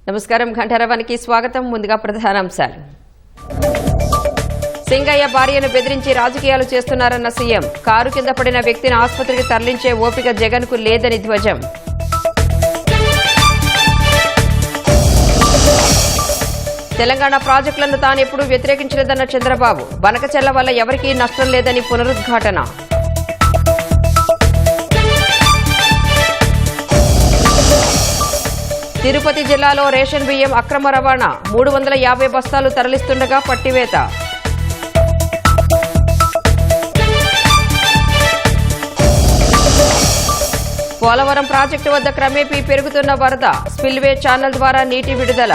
నమస్కారం ఘంటారవానికి స్వాగతం. ముందుగా ప్రధానాంశాలు. సింగయ్య భార్యను బెదిరించి రాజకీయాలు చేస్తున్నారన్న సీఎం. కారు కింద పడిన వ్యక్తిని ఆసుపత్రికి తరలించే ఓపిక జగన్ కు లేదని ధ్వజం. తెలంగాణ ప్రాజెక్టులను తాను ఎప్పుడూ వ్యతిరేకించలేదన్న చంద్రబాబు. బనకచెర్ల వల్ల ఎవరికీ నష్టం లేదని పునరుద్ఘాటన. తిరుపతి జిల్లాలో రేషన్ బియ్యం అక్రమ రవాణా. 350 బస్తాలు తరలిస్తుండగా పట్టివేత. పోలవరం ప్రాజెక్టు వద్ద క్రమేపీ పెరుగుతున్న వరద. స్పిల్వే ఛానల్ ద్వారా నీటి విడుదల.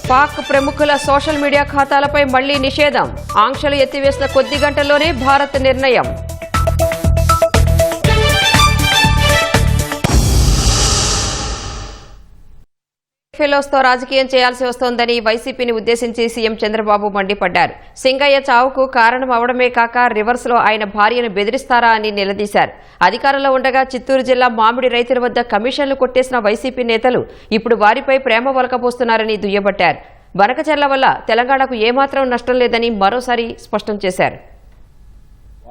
పాక్ ప్రముఖుల సోషల్ మీడియా ఖాతాలపై మళ్లీ నిషేధం. ఆంక్షలు ఎత్తివేసిన కొద్ది గంటల్లోనే భారత్ నిర్ణయం. ఫెలోస్తో రాజకీయం చేయాల్సి వస్తోందని వైసీపీని ఉద్దేశించి సీఎం చంద్రబాబు మండిపడ్డారు. సింగయ్య చావుకు కారణం అవడమే కాక రివర్స్ లో ఆయన భార్యను బెదిరిస్తారా అని నిలదీశారు. అధికారంలో ఉండగా చిత్తూరు జిల్లా మామిడి రైతుల వద్ద కమిషన్లు కొట్టేసిన వైసీపీ నేతలు ఇప్పుడు వారిపై ప్రేమ వలకపోస్తున్నారని దుయ్యబట్టారు. బనకచెర్ల వల్ల తెలంగాణకు ఏమాత్రం నష్టం లేదని మరోసారి స్పష్టం చేశారు.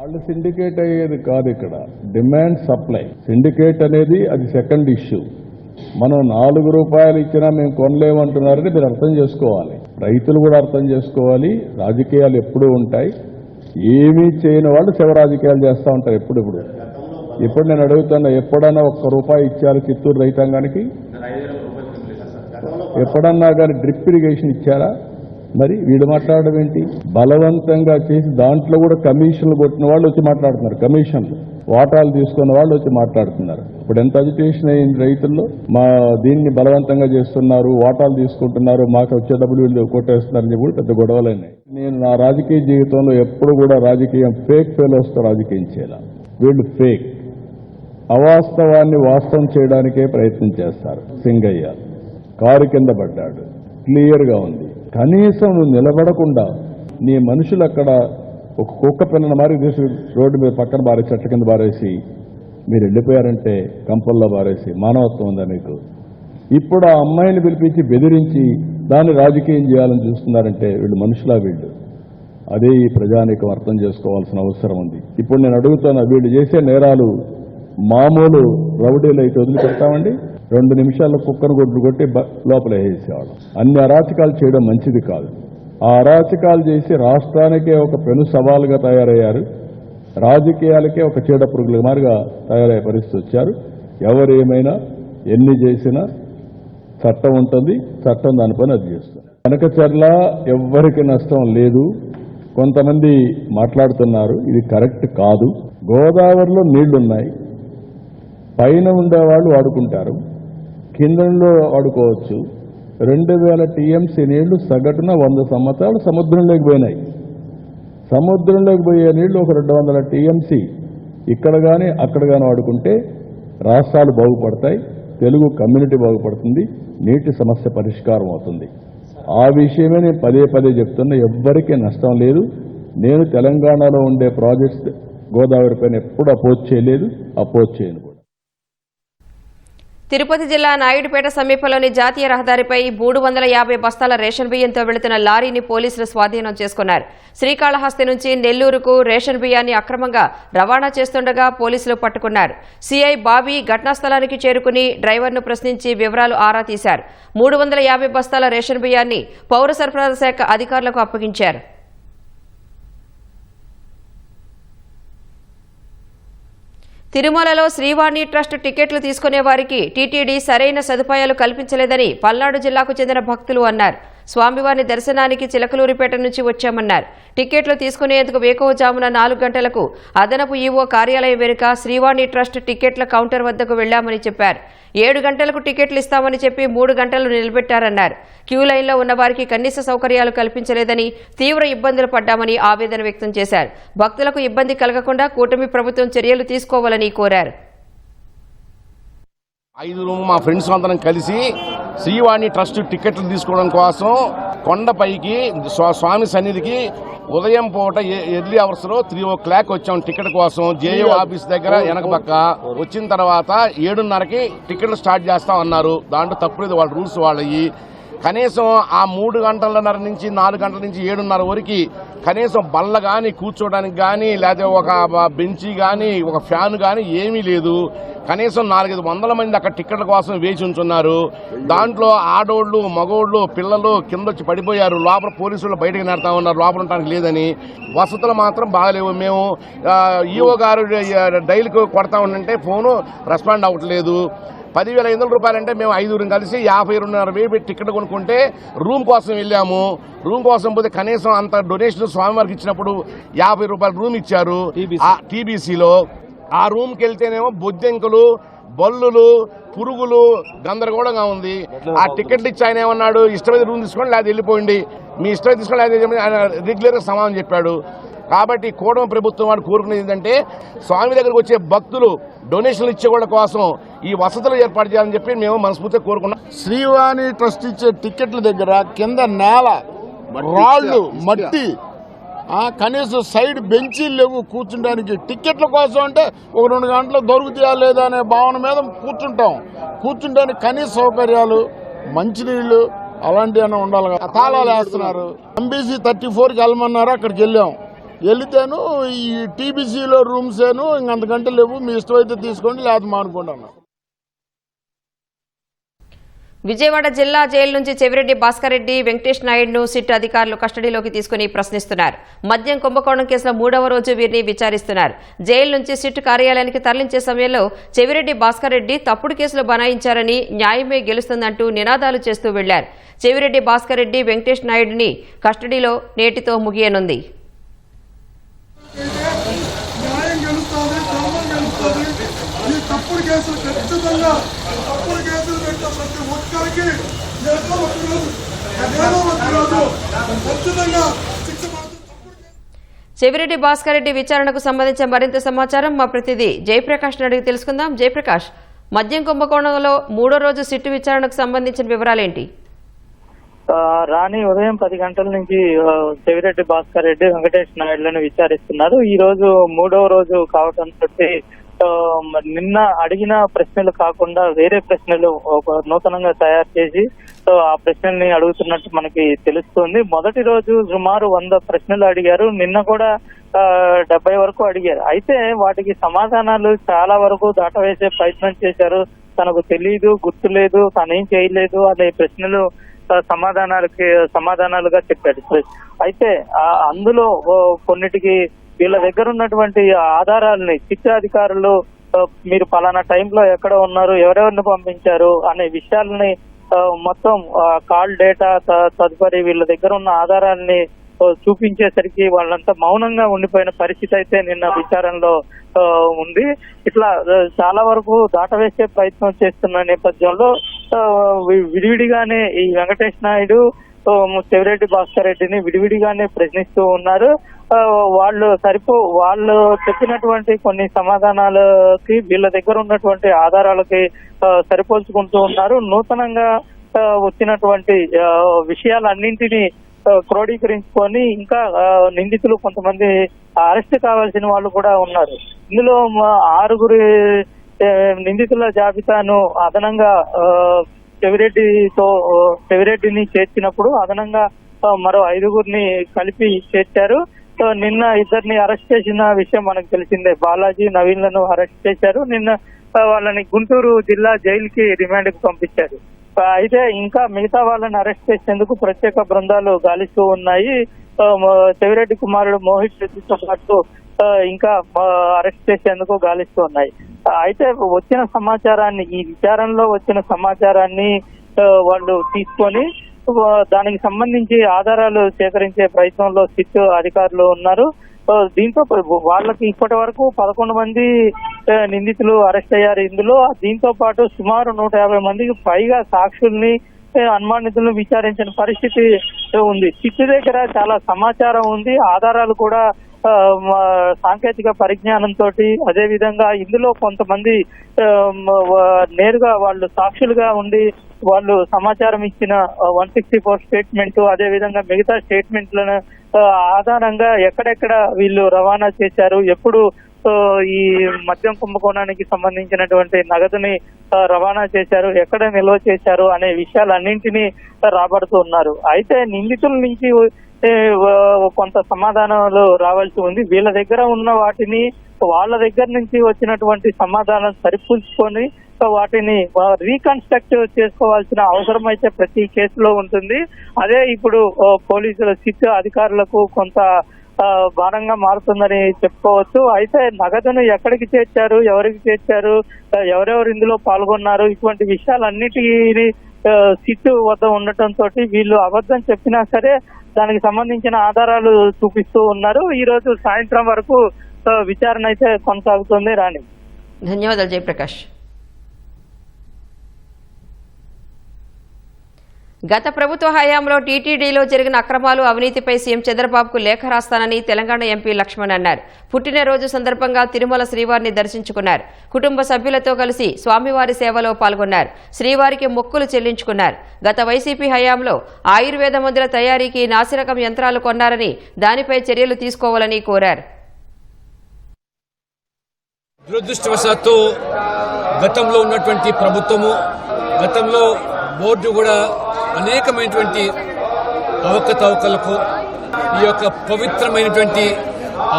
వాళ్ళు సిండికేట్ అయ్యేది కాదు, ఇక్కడ డిమాండ్ సప్లై. సిండికేట్ అనేది అది సెకండ్ ఇష్యూ. మనం 4 రూపాయలు ఇచ్చినా మేము కొనలేమంటున్నారని మీరు అర్థం చేసుకోవాలి. రైతులు కూడా అర్థం చేసుకోవాలి. రాజకీయాలు ఎప్పుడూ ఉంటాయి. ఏమీ చేయని వాళ్ళు శివ రాజకీయాలు చేస్తూ ఉంటారు ఇప్పుడు నేను అడుగుతున్నా, ఎప్పుడన్నా 1 రూపాయి ఇచ్చారు చిత్తూరు రైతాంగానికి? ఎప్పుడన్నా కానీ డ్రిప్ ఇరిగేషన్ ఇచ్చారా? మరి వీడు మాట్లాడడం ఏంటి? బలవంతంగా చేసి దాంట్లో కూడా కమిషన్లు కొట్టిన వాళ్ళు వచ్చి మాట్లాడుతున్నారు. కమిషన్లు వాటాలు తీసుకున్న వాళ్ళు వచ్చి మాట్లాడుతున్నారు. ఇప్పుడు ఎంత అజిటేషన్ అయింది రైతుల్లో. మా దీన్ని బలవంతంగా చేస్తున్నారు, వాటాలు తీసుకుంటున్నారు, మాకు వచ్చే డబ్బులు వీళ్ళు కొట్టేస్తున్నారని కూడా పెద్ద గొడవలైనాయి. నేను నా రాజకీయ జీవితంలో ఎప్పుడు కూడా రాజకీయం ఫేక్ ఫెలోస్తో రాజకీయం చేయాల. వీళ్ళు ఫేక్, అవాస్తవాన్ని వాస్తవం చేయడానికే ప్రయత్నం చేస్తారు. సింగయ్య కారు కింద పడ్డాడు, క్లియర్గా ఉంది. కనీసం నువ్వు నిలబడకుండా నీ మనుషులు అక్కడ ఒక కుక్క పిల్లల మారి తీసి రోడ్డు మీద పక్కన బారేసి చెట్ల కింద బారేసి మీరు వెళ్ళిపోయారంటే, కంపల్లో బారేసి మానవత్వం ఉందా మీకు? ఇప్పుడు ఆ అమ్మాయిని పిలిపించి బెదిరించి దాన్ని రాజకీయం చేయాలని చూస్తున్నారంటే వీళ్ళు మనుషులా? వీళ్ళు అదే ఈ ప్రజానీకం అర్థం చేసుకోవాల్సిన అవసరం ఉంది. ఇప్పుడు నేను అడుగుతున్నా, వీళ్ళు చేసే నేరాలు మామూలు రౌడీలు అయితే వదిలిపెడతామండి? 2 నిమిషాల్లో కుక్కను గొడ్లు కొట్టి లోపల వేసేవాళ్ళం. అన్ని అరాచకాలు చేయడం మంచిది కాదు. ఆ అరాచకాలు చేసి రాష్ట్రానికే ఒక పెను సవాలుగా తయారయ్యారు. రాజకీయాలకే ఒక చీడ పురుగుల మారిగా తయారయ్యే పరిస్థితి వచ్చారు. ఎవరు ఏమైనా ఎన్ని చేసినా చట్టం ఉంటుంది, చట్టం దాని పని అది చేస్తుంది. బనకచెర్ల ఎవ్వరికి నష్టం లేదు. కొంతమంది మాట్లాడుతున్నారు, ఇది కరెక్ట్ కాదు. గోదావరిలో నీళ్లున్నాయి, పైన ఉండేవాళ్ళు వాడుకుంటారు, కిందలో వాడుకోవచ్చు. 2000 టీఎంసీ నీళ్లు సగటున 100 సంవత్సరాలు సముద్రంలోకి పోయినాయి. సముద్రంలోకి పోయే నీళ్లు ఒక 200 టీఎంసీ ఇక్కడ కానీ అక్కడ కానీ వాడుకుంటే రాష్ట్రాలు బాగుపడతాయి, తెలుగు కమ్యూనిటీ బాగుపడుతుంది, నీటి సమస్య పరిష్కారం అవుతుంది. ఆ విషయమే నేను పదే చెప్తున్నా. ఎవ్వరికీ నష్టం లేదు. నేను తెలంగాణలో ఉండే ప్రాజెక్ట్స్ గోదావరి పైన ఎప్పుడు అపోజ్ చేయలేదు, అపోజ్ చేయను కూడా. తిరుపతి జిల్లా నాయుడుపేట సమీపంలోని జాతీయ రహదారిపై 350 బస్తాల రేషన్ బియ్యంతో వెళుతున్న లారీని పోలీసులు స్వాధీనం చేసుకున్నారు. శ్రీకాళహస్తి నుంచి నెల్లూరుకు రేషన్ బియ్యాన్ని అక్రమంగా రవాణా చేస్తుండగా పోలీసులు పట్టుకున్నారు. సీఐ బాబీ ఘటనా స్థలానికి చేరుకుని డ్రైవర్ను ప్రశ్నించి వివరాలు ఆరా తీశారు. 350 బస్తాల రేషన్ బియ్యాన్ని పౌర సరఫరాల శాఖ అధికారులకు అప్పగించారు. తిరుమలలో శ్రీవాణి ట్రస్ట్ టికెట్లు తీసుకునే వారికి టీటీడీ సరైన సదుపాయాలు కల్పించలేదని పల్నాడు జిల్లాకు చెందిన భక్తులు అన్నారు. స్వామివారి దర్శనానికి చిలకలూరిపేట నుంచి వచ్చామన్నారు. టికెట్లు తీసుకునేందుకు వేకువజామున 4 గంటలకు అదనపు ఈవో కార్యాలయం వెనుక శ్రీవాణి ట్రస్ట్ టికెట్ల కౌంటర్ వద్దకు వెళ్లామని చెప్పారు. 7 గంటలకు టికెట్లు ఇస్తామని చెప్పి 3 గంటలు నిలబెట్టారన్నారు. క్యూ లైన్లో ఉన్న వారికి కనీస సౌకర్యాలు కల్పించలేదని, తీవ్ర ఇబ్బందులు పడ్డామని ఆవేదన వ్యక్తం చేశారు. భక్తులకు ఇబ్బంది కలగకుండా కూటమి ప్రభుత్వం చర్యలు తీసుకోవాలని కోరారు. 5 మా ఫ్రెండ్స్ అందరం కలిసి శ్రీవాణి ట్రస్ట్ టికెట్లు తీసుకోవడం కోసం కొండపైకి స్వామి సన్నిధికి ఉదయం పూట ఎర్లీ అవర్స్ లో 3 వచ్చాం టికెట్ కోసం. జేఏఓ ఆఫీస్ దగ్గర వెనక పక్క వచ్చిన తర్వాత 7:30కి టికెట్లు స్టార్ట్ చేస్తామన్నారు. దాంట్లో తప్పులేదు, వాళ్ళ రూల్స్ వాళ్ళవి. కనీసం ఆ 3 గంటలన్నర నుంచి 4 గంటల నుంచి 7:30 వరకు కనీసం బల్ల కానీ కూర్చోడానికి కానీ లేదా ఒక బెంచీ కానీ ఒక ఫ్యాన్ కానీ ఏమీ లేదు. కనీసం 400-500 మంది అక్కడ టికెట్ల కోసం వేచి ఉంచున్నారు. దాంట్లో ఆడోళ్లు మగోళ్లు పిల్లలు కింద వచ్చి పడిపోయారు. లోపల పోలీసులు బయటకు నెడతా ఉన్నారు, లోపల ఉండడానికి లేదని. వసతులు మాత్రం బాగలేవు. మేము ఈఓ గారు డైలీకి కొడతా ఉంటే ఫోను రెస్పాండ్ అవ్వట్లేదు. 10,500 రూపాయలంటే మేము 5 కలిసి 52,500 పెట్టి టికెట్ కొనుక్కుంటే రూమ్ కోసం వెళ్ళాము. రూమ్ కోసం పోతే కనీసం అంత డొనేషన్ స్వామివారికి ఇచ్చినప్పుడు 50 రూపాయల రూమ్ ఇచ్చారు టీబీసీలో. ఆ రూమ్కి వెళ్తేనేమో బొద్దెంకులు బల్లులు పురుగులు గందరగోళంగా ఉంది. ఆ టికెట్లు ఇచ్చి ఆయన ఏమన్నాడు, ఇష్టమైతే రూమ్ తీసుకోండి లేదా వెళ్ళిపోయిండి, మీ ఇష్టమైతే తీసుకోండి లేదా ఆయన రెగ్యులర్గా సమాధానం చెప్పాడు. కాబట్టి కూటమి ప్రభుత్వం వాడు కోరుకునేది ఏంటంటే స్వామి దగ్గరకు వచ్చే భక్తులు డొనేషన్లు ఇచ్చేవాళ్ళ కోసం ఈ వసతులు ఏర్పాటు చేయాలని చెప్పి మేము మనస్ఫూర్తిగా కోరుకున్నాం. శ్రీవాణి ట్రస్ట్ ఇచ్చే టికెట్ల దగ్గర కింద నేల రాళ్ళు మట్టి, కనీసం సైడ్ బెంచీలు లేవు కూర్చుంటానికి. టికెట్ల కోసం అంటే 1-2 గంటలు దొరుకుతాయా లేదా అనే భావన మీద కూర్చుంటానికి కనీస సౌకర్యాలు, మంచినీళ్లు అలాంటివన్నీ ఉండాలి. తాళాలు వేస్తున్నారు. MBC 34కి వెళ్ళమన్నారు, అక్కడికి వెళ్ళాం. వెళితేను ఈ టీబీసీలో రూమ్స్ ఏను ఇంకంతకంటే లేవు, మీ ఇష్టమైతే తీసుకోండి లేదా మానుకోండి అన్నారు. విజయవాడ జిల్లా జైలు నుంచి చెవిరెడ్డి భాస్కర్ రెడ్డి, వెంకటేష్ నాయుడును సిట్ అధికారులు కస్టడీలోకి తీసుకుని ప్రశ్నిస్తున్నారు. మద్యం కుంభకోణం కేసులో 3వ రోజు వీరిని విచారిస్తున్నారు. జైలు నుంచి సిట్ కార్యాలయానికి తరలించే సమయంలో చెవిరెడ్డి భాస్కర్ రెడ్డి తప్పుడు కేసులు బనాయించారని, న్యాయమే గెలుస్తుందంటూ నినాదాలు చేస్తూ వెళ్లారు. చెవిరెడ్డి భాస్కర్ రెడ్డి, వెంకటేష్ నాయుడిని కస్టడీలో నేటితో ముగియనుంది. న్యాయం గెలుస్తుంది, ధర్మం గెలుస్తుంది. ఈ తప్పుడు కేసులు ఖచ్చితంగా తప్పుడు కేసులు పెట్టిన ప్రతి ఒక్కరికి ఏదో ఒక రోజు ఖచ్చితంగా శిక్ష పడుతుంది. చెవిరెడ్డి భాస్కర్ రెడ్డి విచారణకు సంబంధించిన మరింత సమాచారం మా ప్రతినిధి జయప్రకాష్ అడిగి తెలుసుకుందాం. జయప్రకాష్, మద్యం కుంభకోణంలో 3వ రోజు సిట్టు విచారణకు సంబంధించిన వివరాలేంటి? రాణి, ఉదయం 10 గంటల నుంచి చెవిరెడ్డి భాస్కర్ రెడ్డి, వెంకటేష్ నాయుడులను విచారిస్తున్నారు. ఈ రోజు 3వ రోజు కావడంతో నిన్న అడిగిన ప్రశ్నలు కాకుండా వేరే ప్రశ్నలు ఒక నూతనంగా తయారు చేసి ఆ ప్రశ్నల్ని అడుగుతున్నట్టు మనకి తెలుస్తుంది. మొదటి రోజు సుమారు 100 ప్రశ్నలు అడిగారు. నిన్న కూడా 70 వరకు అడిగారు. అయితే వాటికి సమాధానాలు చాలా వరకు దాటవేసే ప్రయత్నం చేశారు. తనకు తెలియదు, గుర్తులేదు, తనేం చేయలేదు అనే ప్రశ్నలు సమాధానాలుగా చెప్పాడు. అయితే అందులో కొన్నిటికి వీళ్ళ దగ్గర ఉన్నటువంటి ఆధారాలని సిట్ అధికారులు మీరు పలానా టైంలో ఎక్కడ ఉన్నారు, ఎవరెవరిని పంపించారు అనే విషయాలని మొత్తం కాల్ డేటా తదుపరి వీళ్ళ దగ్గర ఉన్న ఆధారాలని చూపించేసరికి వాళ్ళంతా మౌనంగా ఉండిపోయిన పరిస్థితి అయితే నిన్న విచారణలో ఉంది. ఇట్లా చాలా వరకు దాటవేసే ప్రయత్నం చేస్తున్న నేపథ్యంలో విడివిడిగానే ఈ వెంకటేష్ నాయుడు, చెవిరెడ్డి భాస్కర్ రెడ్డిని విడివిడిగానే ప్రశ్నిస్తూ ఉన్నారు. వాళ్ళు చెప్పినటువంటి కొన్ని సమాధానాలకి వీళ్ళ దగ్గర ఉన్నటువంటి ఆధారాలకి సరిపోల్చుకుంటూ ఉన్నారు. నూతనంగా వచ్చినటువంటి విషయాలన్నింటినీ క్రోడీకరించుకొని ఇంకా నిందితులు కొంతమంది అరెస్ట్ కావాల్సిన వాళ్ళు కూడా ఉన్నారు. ఇందులో 6 నిందితుల జాబితాను అదనంగా చెవిరెడ్డిని చేర్చినప్పుడు అదనంగా మరో 5 కలిపి చేర్చారు. నిన్న 2 అరెస్ట్ చేసిన విషయం మనకు తెలిసిందే. బాలాజీ, నవీన్లను అరెస్ట్ చేశారు. నిన్న వాళ్ళని గుంటూరు జిల్లా జైలుకి రిమాండ్ కు పంపించారు. అయితే ఇంకా మిగతా వాళ్ళని అరెస్ట్ చేసేందుకు ప్రత్యేక బృందాలు గాలిస్తూ ఉన్నాయి. చెవిరెడ్డి కుమారుడు మోహిత్ రెడ్డితో పాటు ఇంకా అరెస్ట్ చేసేందుకు గాలిస్తూ ఉన్నాయి. అయితే వచ్చిన సమాచారాన్ని, ఈ విచారణలో వచ్చిన సమాచారాన్ని వాళ్ళు తీసుకొని దానికి సంబంధించి ఆధారాలు సేకరించే ప్రయత్నంలో సిట్ అధికారులు ఉన్నారు. దీంతో వాళ్ళకి ఇప్పటి వరకు 11 మంది నిందితులు అరెస్ట్ అయ్యారు. ఇందులో దీంతో పాటు సుమారు 150 మందికి పైగా సాక్షుల్ని, అనుమానితులను విచారించిన పరిస్థితి ఉంది. సిట్ దగ్గర చాలా సమాచారం ఉంది, ఆధారాలు కూడా సాంకేతిక పరిజ్ఞానంతో అదే విధంగా ఇందులో కొంతమంది నేరుగా వాళ్ళు సాక్షులుగా ఉండి వాళ్ళు సమాచారం ఇచ్చిన 164 స్టేట్మెంట్ అదే విధంగా మిగతా స్టేట్మెంట్లను ఆధారంగా ఎక్కడెక్కడ వీళ్ళు రవాణా చేశారు, ఎప్పుడు ఈ మద్యం కుంభకోణానికి సంబంధించినటువంటి నగదుని రవాణా చేశారు, ఎక్కడ నిల్వ చేశారు అనే విషయాలన్నింటినీ రాబడుతూ ఉన్నారు. అయితే నిందితుల నుంచి కొంత సమాధానాలు రావాల్సి ఉంది. వీళ్ళ దగ్గర ఉన్న వాటిని వాళ్ళ దగ్గర నుంచి వచ్చినటువంటి సమాధానం సరిపూల్చుకొని వాటిని రీకన్స్ట్రక్ట్ చేసుకోవాల్సిన అవసరం అయితే ప్రతి కేసులో ఉంటుంది. అదే ఇప్పుడు పోలీసుల సిట్ అధికారులకు కొంత భారంగా మారుతుందని చెప్పుకోవచ్చు. అయితే నగదును ఎక్కడికి చేర్చారు, ఎవరికి చేర్చారు, ఎవరెవరు ఇందులో పాల్గొన్నారు, ఇటువంటి విషయాలన్నిటినీ సిట్ వద్ద ఉండటంతో వీళ్ళు అబద్ధం చెప్పినా సరే దానికి సంబంధించిన ఆధారాలు చూపిస్తూ ఉన్నారు. ఈ రోజు సాయంత్రం వరకు విచారణ అయితే కొనసాగుతుంది. రాణి, ధన్యవాదాలు జయప్రకాష్. గత ప్రభుత్వ హయాంలో టీటీడీలో జరిగిన అక్రమాలు అవినీతిపై సీఎం చంద్రబాబుకు లేఖ రాస్తానని తెలంగాణ ఎంపీ లక్ష్మణ్ అన్నారు. పుట్టినరోజు సందర్భంగా తిరుమల శ్రీవారిని దర్శించుకున్నారు. కుటుంబ సభ్యులతో కలిసి స్వామివారి సేవలో పాల్గొన్నారు. శ్రీవారికి మొక్కులు చెల్లించుకున్నారు. గత వైసీపీ హయాంలో ఆయుర్వేద మందుల తయారీకి నాసిరకం యంత్రాలు కొన్నారని దానిపై చర్యలు తీసుకోవాలని కోరారు. దురదృష్టవశాత్తు గతంలో ఉన్నటువంటి ప్రభుత్వము, గతంలో బోర్డు కూడా అనేకమైనటువంటి అవకతవకలకు ఈ యొక్క పవిత్రమైనటువంటి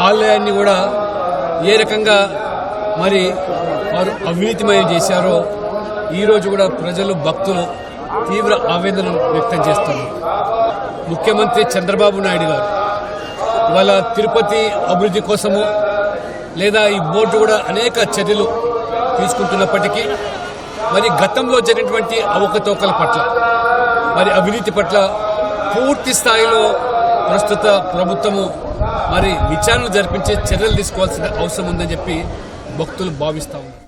ఆలయాన్ని కూడా ఏ రకంగా మరి వారు అవినీతిమయం చేశారో ఈరోజు కూడా ప్రజలు, భక్తులు తీవ్ర ఆవేదన వ్యక్తం చేస్తున్నారు. ముఖ్యమంత్రి చంద్రబాబు నాయుడు గారు ఇవాళ తిరుపతి అభివృద్ధి కోసము లేదా ఈ బోర్డు కూడా అనేక చర్యలు తీసుకుంటున్నప్పటికీ మరి గతంలో జరిగినటువంటి అవకతవకల పట్ల, మరి అవినీతి పట్ల పూర్తి స్థాయిలో ప్రస్తుత ప్రభుత్వము మరి విచారణ జరిపించే చర్యలు తీసుకోవాల్సిన అవసరం ఉందని చెప్పి భక్తులు భావిస్తా ఉన్నారు.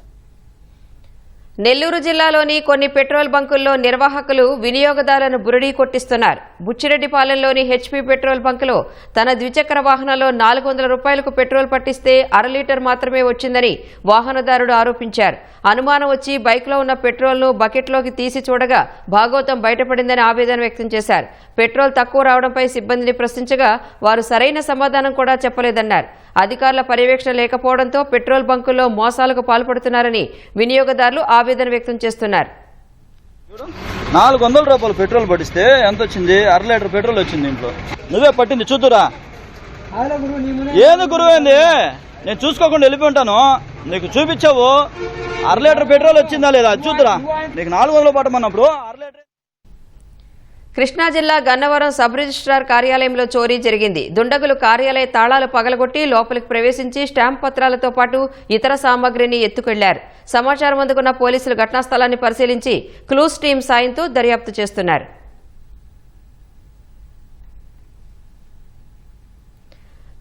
నెల్లూరు జిల్లాలోని కొన్ని పెట్రోల్ బంకుల్లో నిర్వాహకులు వినియోగదారులను బురిడీ కొట్టిస్తున్నారు. బుచ్చిరెడ్డిపాలెంలోని హెచ్పీ పెట్రోల్ బంకులో తన ద్విచక్ర వాహనంలో 400 రూపాయలకు పెట్రోల్ పట్టిస్తే 1/2 లీటర్ మాత్రమే వచ్చిందని వాహనదారుడు ఆరోపించారు. అనుమానం వచ్చి బైక్లో ఉన్న పెట్రోల్ను బకెట్లోకి తీసి చూడగా భాగోతం బయటపడిందని ఆవేదన వ్యక్తం చేశారు. పెట్రోల్ తక్కువ రావడంపై సిబ్బందిని ప్రశ్నించగా వారు సరైన సమాధానం కూడా చెప్పలేదన్నారు. అధికారుల పర్యవేక్షణ లేకపోవడంతో పెట్రోల్ బంకుల్లో మోసాలకు పాల్పడుతున్నారని వినియోగదారులు ఆవేదన వ్యక్తం చేస్తున్నారు. 400 రూపాయలు పెట్రోల్ పట్టిస్తే ఎంత వచ్చింది? 1/2 లీటర్ పెట్రోల్ వచ్చింది. ఇంట్లో నువ్వే పట్టింది చూద్దురా. ఏది గురువు ఏంది? నేను చూసుకోకుండా వెళ్ళిపోయి ఉంటాను. నీకు చూపించావు 1/2 లీటర్ పెట్రోల్ వచ్చిందా లేదా చూద్దురా. నీకు 400 పట్టమన్నప్పుడు 1/2 లీటర్. కృష్ణా జిల్లా గన్నవరం సబ్ రిజిస్ట్రార్ కార్యాలయంలో చోరీ జరిగింది. దుండగులు కార్యాలయ తాళాలు పగలగొట్టి లోపలికి ప్రవేశించి స్టాంప్ పత్రాలతో పాటు ఇతర సామగ్రిని ఎత్తుకెళ్లారు. సమాచారం అందుకున్న పోలీసులు ఘటనా స్థలాన్ని పరిశీలించి క్లూస్ టీం సాయంతో దర్యాప్తు చేస్తున్నారు.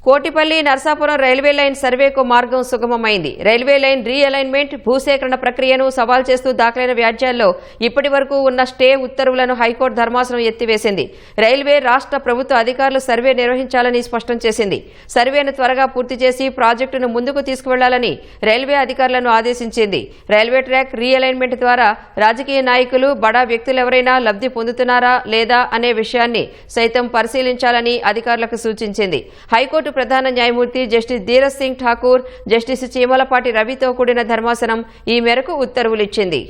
కోటిపల్లి నర్సాపురం రైల్వే లైన్ సర్వేకు మార్గం సుగమమైంది. రైల్వే లైన్ రీఅలైన్మెంట్, భూసేకరణ ప్రక్రియను సవాల్ చేస్తూ దాఖలైన వ్యాజ్యాల్లో ఇప్పటి వరకు ఉన్న స్టే ఉత్తర్వులను హైకోర్టు ధర్మాసనం ఎత్తివేసింది. రైల్వే రాష్ట్ర ప్రభుత్వ అధికారులు సర్వే నిర్వహించాలని స్పష్టం చేసింది. సర్వేను త్వరగా పూర్తి చేసి ప్రాజెక్టును ముందుకు తీసుకువెళ్లాలని రైల్వే అధికారులను ఆదేశించింది. రైల్వే ట్రాక్ రీఅలైన్మెంట్ ద్వారా రాజకీయ నాయకులు, బడా వ్యక్తులెవరైనా లబ్ధి పొందుతున్నారా లేదా అనే విషయాన్ని సైతం పరిశీలించాలని అధికారులకు సూచించింది. హైకోర్టు ప్రధాన న్యాయమూర్తి జస్టిస్ ధీరజ్ సింగ్ ఠాకూర్, జస్టిస్ చీమలపాటి రవితో కూడిన ధర్మాసనం ఈ మేరకు ఉత్తర్వులిచ్చింది.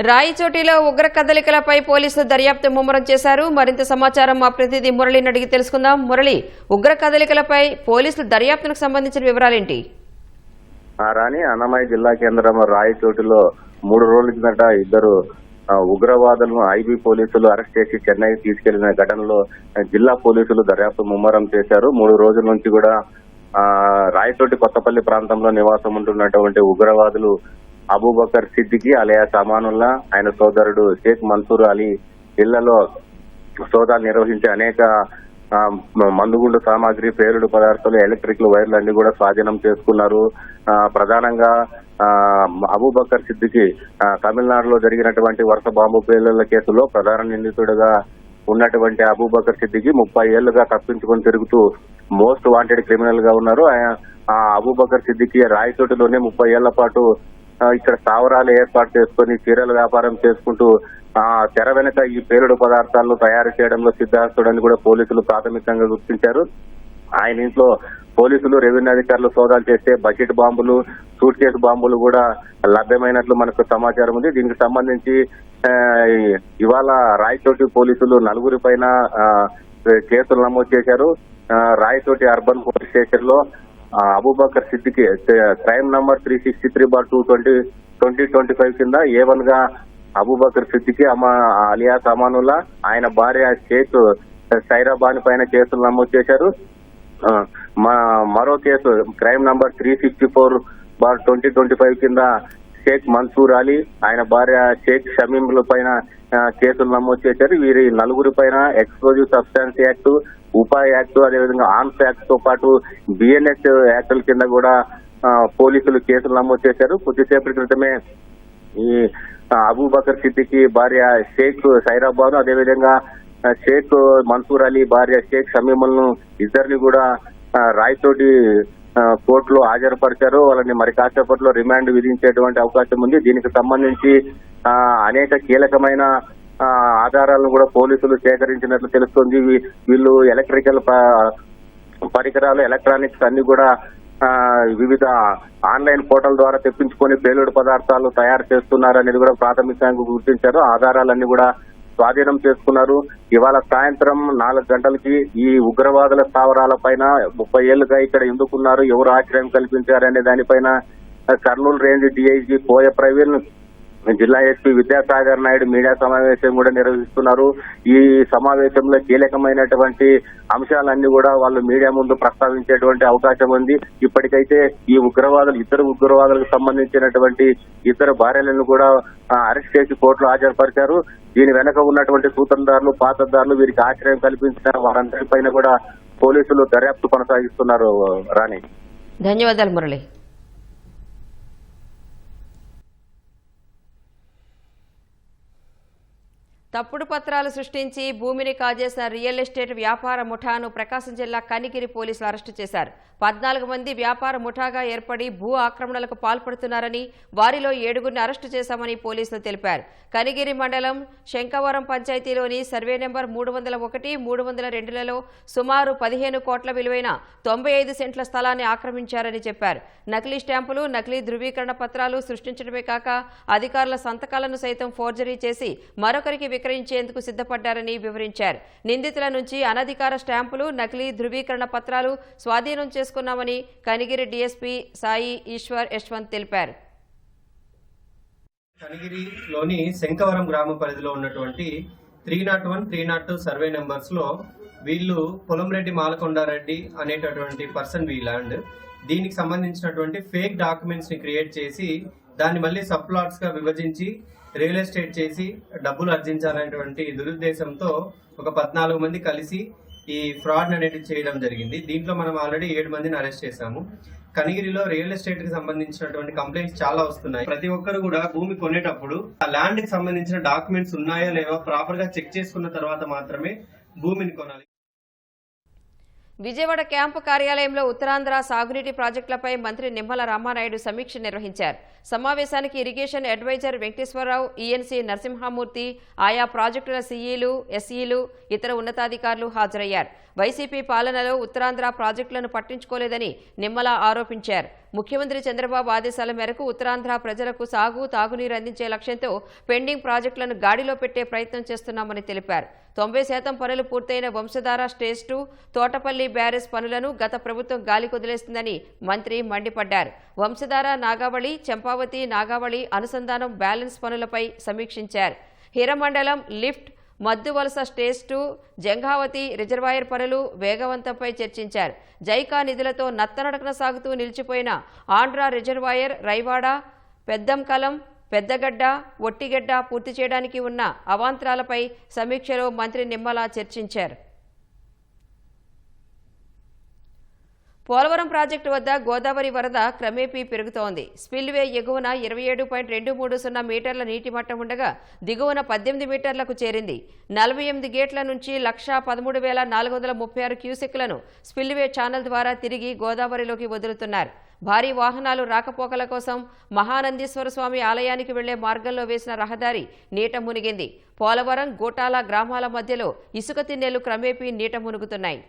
రాయచోటిలో ఉగ్ర కదలికలపై పోలీసులు దర్యాప్తు ముమ్మరం చేశారు. మరింత సమాచారం మా ప్రతినిధి మురళిని అడిగి తెలుసుకుందాం. మురళి, ఉగ్ర కదలికలపై పోలీసులు దర్యాప్తుకు సంబంధించిన వివరాలేంటి? రాణి, అన్నమయ్య జిల్లా కేంద్రం రాయచోటిలో 3 రోజుల కిందట ఇద్దరు ఉగ్రవాదులను ఐబీ పోలీసులు అరెస్ట్ చేసి చెన్నై తీసుకెళ్లిన ఘటనలో జిల్లా పోలీసులు దర్యాప్తు ముమ్మరం చేశారు. 3 రోజుల నుంచి కూడా రాయచోటి కొత్తపల్లి ప్రాంతంలో నివాసం ఉంటున్నటువంటి ఉగ్రవాదులు అబూబకర్ సిద్దికి అలియాస్ అమానుల్లా, ఆయన సోదరుడు షేక్ మన్సూర్ అలీ ఇళ్లలో సోదాలు నిర్వహించి అనేక మందుగుండు సామాగ్రి, పేలుడు పదార్థాలు, ఎలక్ట్రిక్ వైర్లు అన్ని కూడా స్వాధీనం చేసుకున్నారు. ప్రధానంగా అబూబకర్ సిద్దికి తమిళనాడులో జరిగినటువంటి వరుస బాంబు పేలుళ్ల కేసులో ప్రధాన నిందితుడిగా ఉన్నటువంటి అబూబకర్ సిద్దికి 30 ఏళ్లుగా తప్పించుకొని తిరుగుతూ మోస్ట్ వాంటెడ్ క్రిమినల్ గా ఉన్నారు. అబూబకర్ సిద్దికి రాయచోటిలోనే 30 ఏళ్ల పాటు ఇక్కడ స్థావరాలు ఏర్పాటు చేసుకుని చీరల వ్యాపారం చేసుకుంటూ తెర వెనుక ఈ పేలుడు పదార్థాలను తయారు చేయడంలో సిద్ధాస్తుడని కూడా పోలీసులు ప్రాథమికంగా గుర్తించారు. ఆయన ఇంట్లో పోలీసులు, రెవెన్యూ అధికారులు సోదాలు చేస్తే బకెట్ బాంబులు, సూట్ కేసు బాంబులు కూడా లభ్యమైనట్లు మనకు సమాచారం ఉంది. దీనికి సంబంధించి ఇవాళ రాయచోటి పోలీసులు 4 పైన కేసులు నమోదు చేశారు. రాయచోటి అర్బన్ పోలీస్ స్టేషన్ లో అబూబకర్ సిద్దికి క్రైమ్ నంబర్ 363/2025 కింద A1 గా అబూబకర్ సిద్దికి అలియాస్ అమానుల్లా, ఆయన భార్య షేక్ సైరాబాని పైన కేసులు నమోదు చేశారు. మరో కేసు క్రైమ్ నంబర్ 364/2025 కింద షేక్ మన్సూర్ అలీ, ఆయన భార్య షేక్ షమీంల పైన కేసులు నమోదు చేశారు. వీరి 4 పైన ఎక్స్ప్లోజివ్ సబ్స్టాన్స్ యాక్ట్, ఉపా యాక్ట్, అదేవిధంగా ఆర్మ్స్ యాక్ట్ తో పాటు బిఎన్ఎస్ యాక్టుల కింద కూడా పోలీసులు కేసులు నమోదు చేశారు. కొద్దిసేపటి క్రితమే ఈ అబూబకర్ సిద్దికి భార్య షేక్ సైరాబాను, అదేవిధంగా షేక్ మన్సూర్ అలీ భార్య షేక్ షమీములను ఇద్దరిని కూడా రాయచోటి కోర్టులో హాజరుపరిచారు. వాళ్ళని మరి కాసేపట్లో రిమాండ్ విధించేటువంటి అవకాశం ఉంది. దీనికి సంబంధించి అనేక కీలకమైన ఆధారాలను కూడా పోలీసులు సేకరించినట్లు తెలుస్తుంది. వీళ్ళు ఎలక్ట్రికల్ పరికరాలు, ఎలక్ట్రానిక్స్ అన్ని కూడా వివిధ ఆన్లైన్ పోర్టల్ ద్వారా తెప్పించుకొని పేలుడు పదార్థాలు తయారు చేస్తున్నారనేది కూడా ప్రాథమికంగా గుర్తించారు. ఆధారాలన్నీ కూడా స్వాధీనం చేసుకున్నారు. ఇవాళ సాయంత్రం 4 గంటలకి ఈ ఉగ్రవాదుల స్థావరాల పైన 30 ఏళ్లుగా ఇక్కడ ఎందుకున్నారు, ఎవరు ఆశ్రయం కల్పించారనే దానిపైన కర్నూలు రేంజ్ డిఐజీ కోయ ప్రవీణ్, జిల్లా ఎస్పీ విద్యాసాగర్ నాయుడు మీడియా సమావేశం కూడా నిర్వహిస్తున్నారు. ఈ సమావేశంలో కీలకమైనటువంటి అంశాలన్నీ కూడా వాళ్ళు మీడియా ముందు ప్రస్తావించేటువంటి అవకాశం ఉంది. ఇప్పటికైతే ఈ ఇద్దరు ఉగ్రవాదులకు సంబంధించినటువంటి ఇద్దరు భార్యలను కూడా అరెస్ట్ చేసి కోర్టులో హాజరుపరిచారు. దీని వెనక ఉన్నటువంటి సూత్రధారులు, పాత్రధారులు, వీరికి ఆశ్రయం కల్పించిన వారందరిపైన కూడా పోలీసులు దర్యాప్తు కొనసాగిస్తున్నారు. రాణి, ధన్యవాదాలు మురళి. తప్పుడు పత్రాలు సృష్టించి భూమిని కాజేసిన రియల్ ఎస్టేట్ వ్యాపార ముఠాను ప్రకాశం జిల్లా కనిగిరి పోలీసులు అరెస్టు చేశారు. 14 మంది వ్యాపార ముఠాగా ఏర్పడి భూ ఆక్రమణలకు పాల్పడుతున్నారని, వారిలో 7గురిని అరెస్టు చేశామని పోలీసులు తెలిపారు. కనిగిరి మండలం శంకవరం పంచాయతీలోని సర్వే నెంబర్ 301, 302లలో సుమారు 15 కోట్ల విలువైన 95 సెంట్ల స్థలాన్ని ఆక్రమించారని చెప్పారు. నకిలీ స్టాంపులు, నకిలీ ధృవీకరణ పత్రాలు సృష్టించడమే కాక అధికారుల సంతకాలను సైతం ఫోర్జరీ చేసి మరొకరికి విక్రయించేందుకు సిద్ధపడ్డారని వివరించారు. నిందితుల నుంచి అనధికార స్టాంపులు, నకిలీ ధృవీకరణ పత్రాలు స్వాధీనం చేసుకున్నామని కనిగిరి డీఎస్పీ సాయి ఈశ్వర్ యశ్వంత్ తెలిపారు. కనిగిరిలోని శంకవరం గ్రామ పరిధిలో ఉన్నటువంటి 301, 302 సర్వే నెంబర్స్ లో వీళ్ళు పొలంరెడ్డి మాలకొండారెడ్డి అనేటటువంటి పర్సన్ వీ ల్యాండ్. దీనికి సంబంధించినటువంటి ఫేక్ డాక్యుమెంట్స్ ని క్రియేట్ చేసి దాన్ని మళ్ళీ సబ్ ప్లాట్స్ గా విభజించి రియల్ ఎస్టేట్ చేసి డబ్బులు ఆర్జించాలనేటువంటి దురుద్దేశంతో ఒక 14 మంది కలిసి ఈ ఫ్రాడ్ అనేది చేయడం జరిగింది. దీంట్లో మనం ఆల్రెడీ 7 మందిని అరెస్ట్ చేశాము. కనిగిరిలో రియల్ ఎస్టేట్ కి సంబంధించినటువంటి కంప్లైంట్స్ చాలా వస్తున్నాయి. ప్రతి ఒక్కరు కూడా భూమి కొనేటప్పుడు ఆ ల్యాండ్ కి సంబంధించిన డాక్యుమెంట్స్ ఉన్నాయా లేవో ప్రాపర్ గా చెక్ చేసుకున్న తర్వాత మాత్రమే భూమిని కొనాలి. విజయవాడ క్యాంపు కార్యాలయంలో ఉత్తరాంధ్ర సాగునీటి ప్రాజెక్టులపై మంత్రి నిమ్మల రామానాయుడు సమీక్ష నిర్వహించారు. సమావేశానికి irrigation adviser Venkateswararao, ENC Narasimhamurthy, ఆయా ప్రాజెక్టుల సీఈలు, ఎస్ఈలు, ఇతర ఉన్నతాధికారులు హాజరయ్యారు. వైసీపీ పాలనలో ఉత్తరాంధ్ర ప్రాజెక్టులను పట్టించుకోలేదని నిమ్మల ఆరోపించారు. ముఖ్యమంత్రి చంద్రబాబు ఆదేశాల మేరకు ఉత్తరాంధ్ర ప్రజలకు సాగు, తాగునీరు అందించే లక్ష్యంతో పెండింగ్ ప్రాజెక్టులను గాడిలో పెట్టే ప్రయత్నం చేస్తున్నామని తెలిపారు. 90% పనులు పూర్తయిన వంశధార స్టేజ్ 2, తోటపల్లి బ్యారేజ్ పనులను గత ప్రభుత్వం గాలి కొదిలేస్తుందని మంత్రి మండిపడ్డారు. వంశధార, నాగావళి, చంపావతి, నాగావళి అనుసంధానం బ్యాలెన్స్ పనులపై సమీక్షించారు. Hiramandalam lift, Madduvalasa stage 2, Janjhavathi reservoir పనులు వేగవంతంపై చర్చించారు. జైకా నిధులతో నత్తనడకన సాగుతూ నిలిచిపోయిన ఆంధ్ర రిజర్వాయర్, రైవాడ, పెద్దంకలం, పెద్దగడ్డ, ఒట్టిగడ్డ పూర్తి చేయడానికి ఉన్న అవాంతరాలపై సమీక్షలో మంత్రి నిమ్మల చర్చించారు. పోలవరం ప్రాజెక్టు వద్ద గోదావరి వరద క్రమేపీ పెరుగుతోంది. స్పిల్వే ఎగువన 27.230 మీటర్ల నీటి మట్టం ఉండగా దిగువన 18 మీటర్లకు చేరింది. 48 గేట్ల నుంచి 113,436 క్యూసెక్లను స్పిల్వే ఛానల్ ద్వారా తిరిగి గోదావరిలోకి వదులుతున్నారు. భారీ వాహనాలు రాకపోకల కోసం మహానందీశ్వర స్వామి ఆలయానికి వెళ్లే మార్గంలో వేసిన రహదారి నీట మునిగింది. పోలవరం, గోటాల గ్రామాల మధ్యలో ఇసుక తిన్నెలు క్రమేపీ నీట మునుగుతున్నాయి.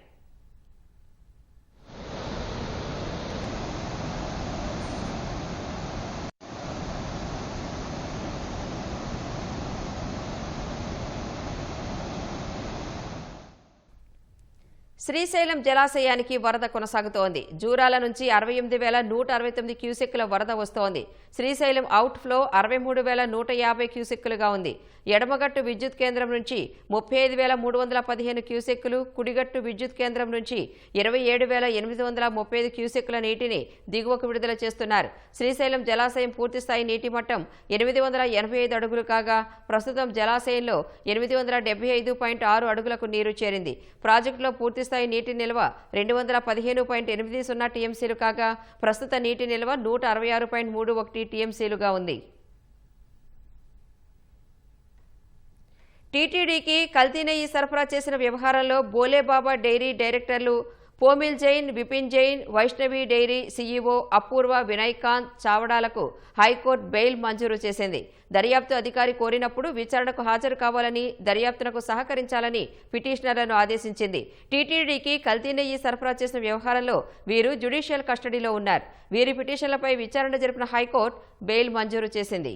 శ్రీశైలం జలాశయానికి వరద కొనసాగుతోంది. జూరాల నుంచి 68,169 క్యూసెక్కుల వరద వస్తోంది. శ్రీశైలం అవుట్ ఫ్లో 63,150 క్యూసెక్కులుగా ఉంది. ఎడమగట్టు విద్యుత్ కేంద్రం నుంచి 35,315 క్యూసెక్కులు, కుడిగట్టు విద్యుత్ కేంద్రం నుంచి 27,835 క్యూసెక్కుల నీటిని దిగువకు విడుదల చేస్తున్నారు. శ్రీశైలం జలాశయం పూర్తిస్థాయి నీటి మట్టం 885 అడుగులు కాగా ప్రస్తుతం జలాశయంలో 875.6 అడుగులకు నీరు చేరింది. ప్రాజెక్టులో పూర్తిస్థాయి నీటి నిల్వ 215.80 టీఎంసీలు కాగా ప్రస్తుత నీటి నిల్వ 166.31 టీఎంసీలుగా ఉంది. టీటీడీకి కల్తీ నెయ్యి సరఫరా చేసిన వ్యవహారంలో బోలేబాబా డైరీ డైరెక్టర్లు పోమిల్ జైన్, విపిన్ జైన్, వైష్ణవి డైరీ సీఈఓ అపూర్వ వినయ్కాంత్ చావడాలకు హైకోర్టు బెయిల్ మంజూరు చేసింది. దర్యాప్తు అధికారి కోరినప్పుడు విచారణకు హాజరు కావాలని, దర్యాప్తునకు సహకరించాలని పిటిషనర్లను ఆదేశించింది. టీటీడీకి కల్తీ నెయ్యి సరఫరా చేసిన వ్యవహారంలో వీరు జ్యుడిషియల్ కస్టడీలో ఉన్నారు. వీరి పిటిషన్లపై విచారణ జరిపిన హైకోర్టు బెయిల్ మంజూరు చేసింది.